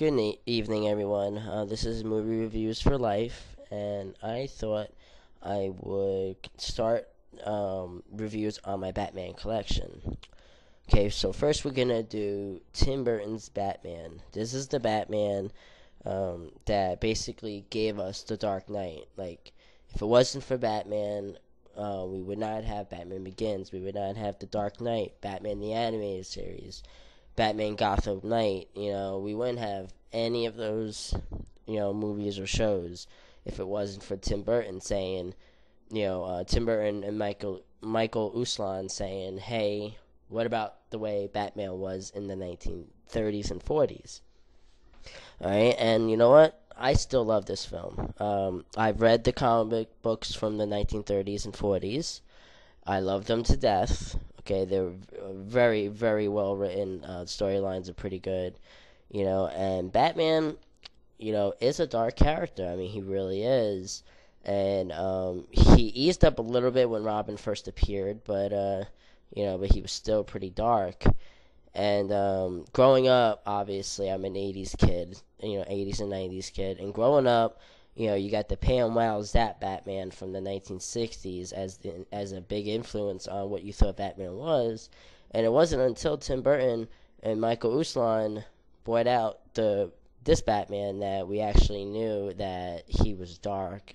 Evening, everyone. This is Movie Reviews for Life, and I thought I would start reviews on my Batman collection. Okay, so first we're gonna do Tim Burton's Batman. This is the Batman that basically gave us the Dark Knight. Like, if it wasn't for Batman, we would not have Batman Begins. We would not have the Dark Knight, Batman the Animated Series, Batman Gotham Knight. We wouldn't have any of those, movies or shows if it wasn't for Tim Burton saying, Tim Burton and Michael Uslan saying, hey, what about the way Batman was in the 1930s and 40s? All right, and you know what? I still love this film. I've read the comic books from the 1930s and 40s. I love them to death. Okay, they're very, very well written. Storylines are pretty good, and Batman, is a dark character. I mean, he really is. And he eased up a little bit when Robin first appeared, but but he was still pretty dark. And growing up, obviously, I'm an 80s kid, 80s and 90s kid. And growing up, you got the Pam Wow Zap Batman from the 1960s as a big influence on what you thought Batman was. And it wasn't until Tim Burton and Michael Uslan brought out this Batman that we actually knew that he was dark,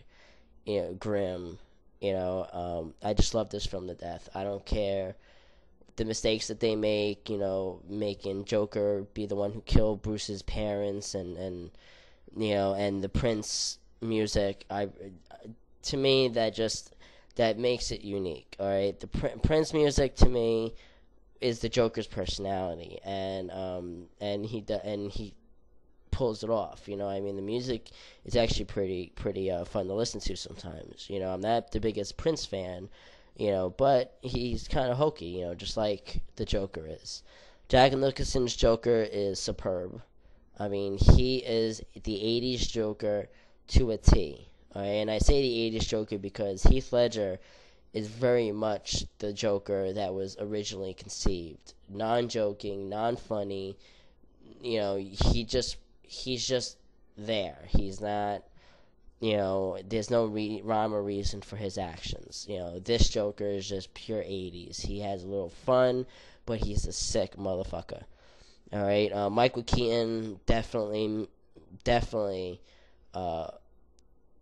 grim. I just love this film to death. I don't care the mistakes that they make, making Joker be the one who killed Bruce's parents, and the Prince music. To me, that makes it unique. All right, the Prince music to me is the Joker's personality, and he pulls it off. I mean, the music is actually pretty fun to listen to sometimes. I'm not the biggest Prince fan, but he's kind of hokey, just like the Joker is. Jack Nicholson's Joker is superb. I mean, he is the 80s Joker to a T. All right? And I say the 80s Joker because Heath Ledger is very much the Joker that was originally conceived. Non-joking, non-funny. He's just there. He's not, there's no rhyme or reason for his actions. This Joker is just pure 80s. He has a little fun, but he's a sick motherfucker. All right, Michael Keaton definitely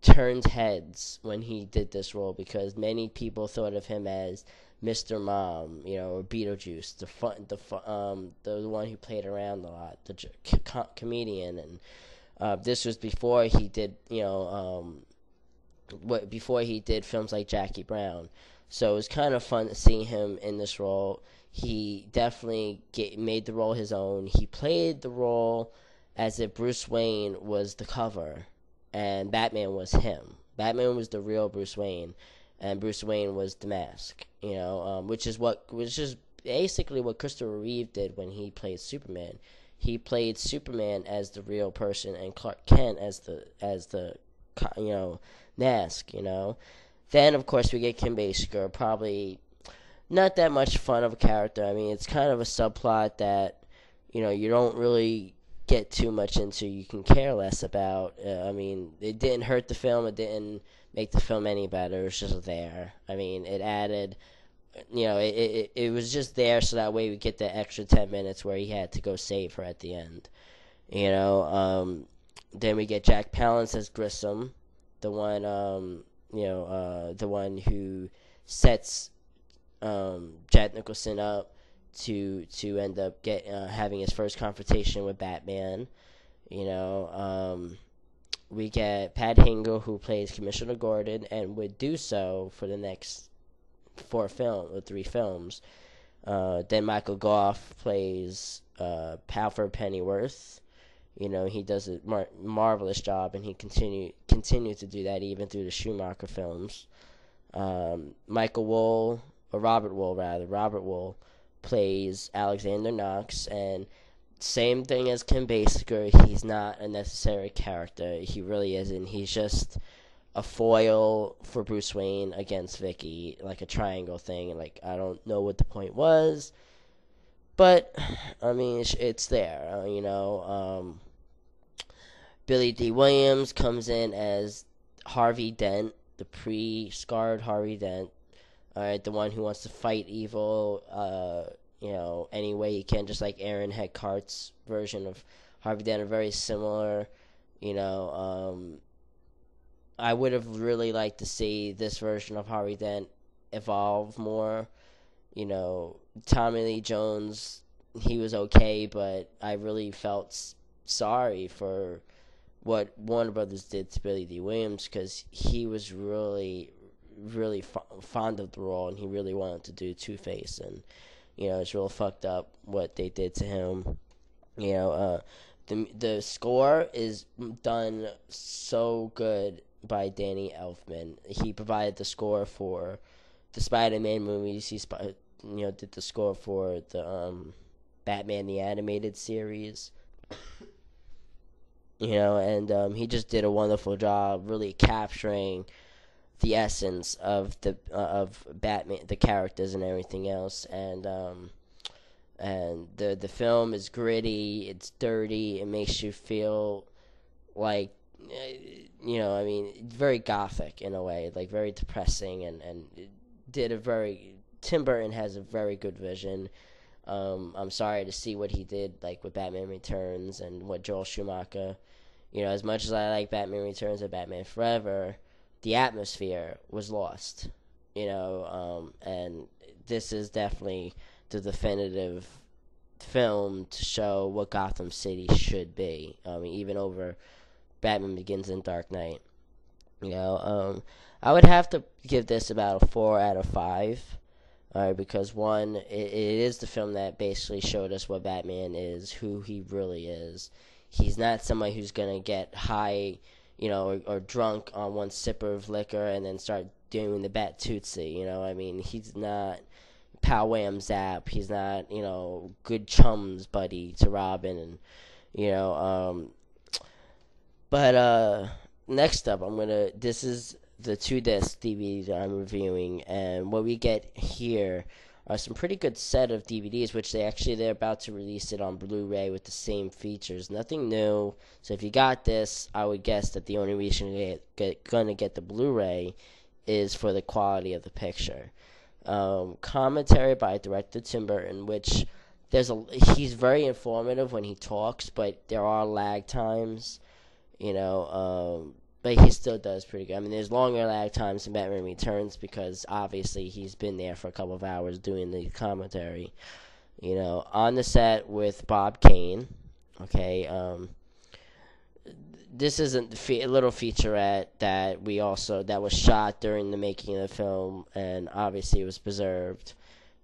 turned heads when he did this role because many people thought of him as Mr. Mom, or Beetlejuice, the one who played around a lot, the comedian, and this was before he did, before he did films like Jackie Brown. So it was kind of fun to see him in this role. He definitely made the role his own. He played the role as if Bruce Wayne was the cover and Batman was him. Batman was the real Bruce Wayne, and Bruce Wayne was the mask. Which is basically what Christopher Reeve did when he played Superman. He played Superman as the real person and Clark Kent as the mask. Then of course we get Kim Basinger, probably not that much fun of a character. I mean, it's kind of a subplot that you don't really get too much into. You can care less about. I mean, it didn't hurt the film. It didn't make the film any better. It's just there. I mean, it added. It was just there so that way we get the extra 10 minutes where he had to go save her at the end. Then we get Jack Palance as Grissom, the one the one who sets Jack Nicholson up to end up having his first confrontation with Batman. We get Pat Hingle, who plays Commissioner Gordan and would do so for the next 3 films. Then Michael Gough plays Alfred Pennyworth. He does a marvelous job, and he continued to do that even through the Schumacher films. Robert Wuhl plays Alexander Knox, and same thing as Kim Basinger. He's not a necessary character. He really isn't. He's just a foil for Bruce Wayne against Vicki, like a triangle thing. Like, I don't know what the point was, but I mean, it's there. Billy D. Williams comes in as Harvey Dent, the pre-scarred Harvey Dent. All right, the one who wants to fight evil, any way he can, just like Aaron Eckhart's version of Harvey Dent, are very similar. You know, I would have really liked to see this version of Harvey Dent evolve more. You know, Tommy Lee Jones, he was okay, but I really felt sorry for what Warner Brothers did to Billy D. Williams, because he was really fond of the role, and he really wanted to do Two-Face, and it's real fucked up what they did to him. The score is done so good by Danny Elfman. He provided the score for the Spider-Man movies. He did the score for the Batman the Animated Series. And he just did a wonderful job really capturing the essence of Batman, the characters and everything else. And the film is gritty, it's dirty, it makes you feel like, very gothic in a way, like very depressing, and Tim Burton has a very good vision. I'm sorry to see what he did, like with Batman Returns and what Joel Schumacher, as much as I like Batman Returns and Batman Forever, the atmosphere was lost, and this is definitely the definitive film to show what Gotham City should be. Even over Batman Begins and Dark Knight. I would have to give this about a 4 out of 5. Because one, it is the film that basically showed us what Batman is, who he really is. He's not somebody who's gonna get high, or drunk on one sip of liquor and then start doing the Batsuit. He's not Pal Wham Zap. He's not, good chums buddy to Robin, and But next up, this is the 2-disc DVD that I'm reviewing, and what we get here are some pretty good set of DVDs, which they're about to release it on Blu-ray with the same features. Nothing new. So if you got this, I would guess that the only reason you're gonna get the Blu-ray is for the quality of the picture. Commentary by director Tim Burton, which he's very informative when he talks, but there are lag times, but he still does pretty good. There's longer lag times in Batman Returns because obviously he's been there for a couple of hours doing the commentary. On the set with Bob Kane. Okay, this is a little featurette that was shot during the making of the film, and obviously it was preserved.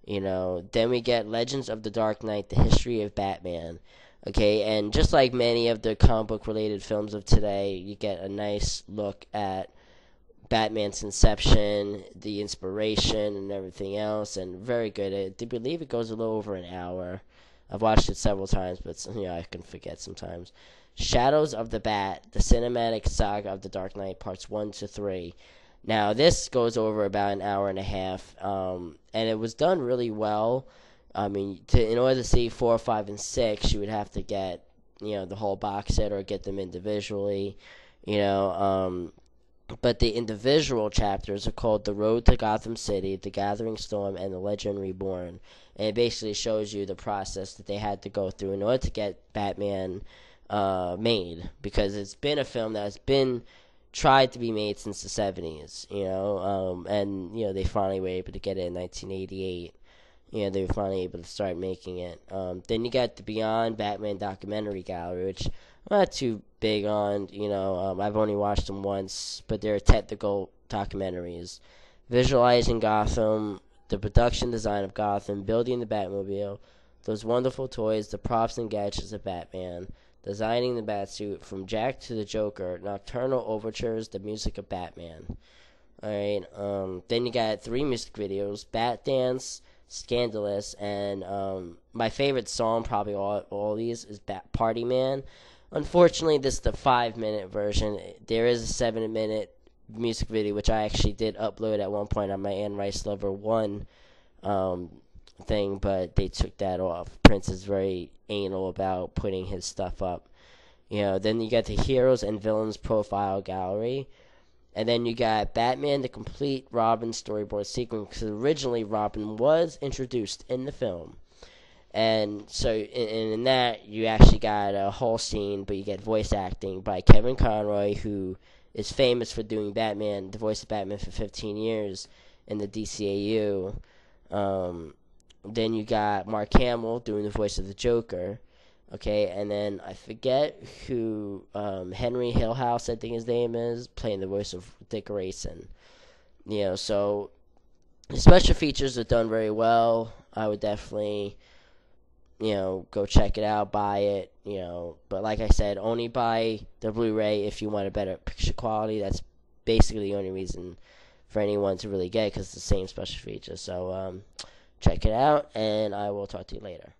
Then we get Legends of the Dark Knight: The History of Batman. Okay, and just like many of the comic book related films of today, you get a nice look at Batman's inception, the inspiration, and everything else, and very good. I believe it goes a little over an hour. I've watched it several times, but I can forget sometimes. Shadows of the Bat, the cinematic saga of the Dark Knight, parts 1 to 3. Now, this goes over about an hour and a half, and it was done really well. In order to see 4, 5, and 6, you would have to get, the whole box set or get them individually, but the individual chapters are called The Road to Gotham City, The Gathering Storm, and The Legend Reborn. And it basically shows you the process that they had to go through in order to get Batman made, because it's been a film that has been tried to be made since the 70s, and they finally were able to get it in 1988. They were finally able to start making it. Then you got the Beyond Batman documentary gallery, which I'm not too big on. I've only watched them once, but they're technical documentaries. Visualizing Gotham, the production design of Gotham, building the Batmobile, those wonderful toys, the props and gadgets of Batman, designing the Batsuit, from Jack to the Joker, Nocturnal Overtures, the music of Batman. Alright, then you got 3 music videos: Bat Dance, Scandalous, and my favorite song, probably all these, is Party Man. Unfortunately, this is the 5-minute version. There is a 7-minute music video, which I actually did upload at one point on my Anne Rice Lover 1 thing, but they took that off. Prince is very anal about putting his stuff up. Then you got the Heroes and Villains Profile Gallery. And then you got Batman the Complete Robin Storyboard Sequence, because originally Robin was introduced in the film. And so in that, you actually got a whole scene, but you get voice acting by Kevin Conroy, who is famous for doing Batman, the voice of Batman for 15 years in the DCAU. Then you got Mark Hamill doing the voice of the Joker. Okay, and then I forget who Henry Hillhouse, I think his name is, playing the voice of Dick Grayson. So the special features are done very well. I would definitely, go check it out, buy it, But like I said, only buy the Blu-ray if you want a better picture quality. That's basically the only reason for anyone to really get it, because it's the same special features. So check it out, and I will talk to you later.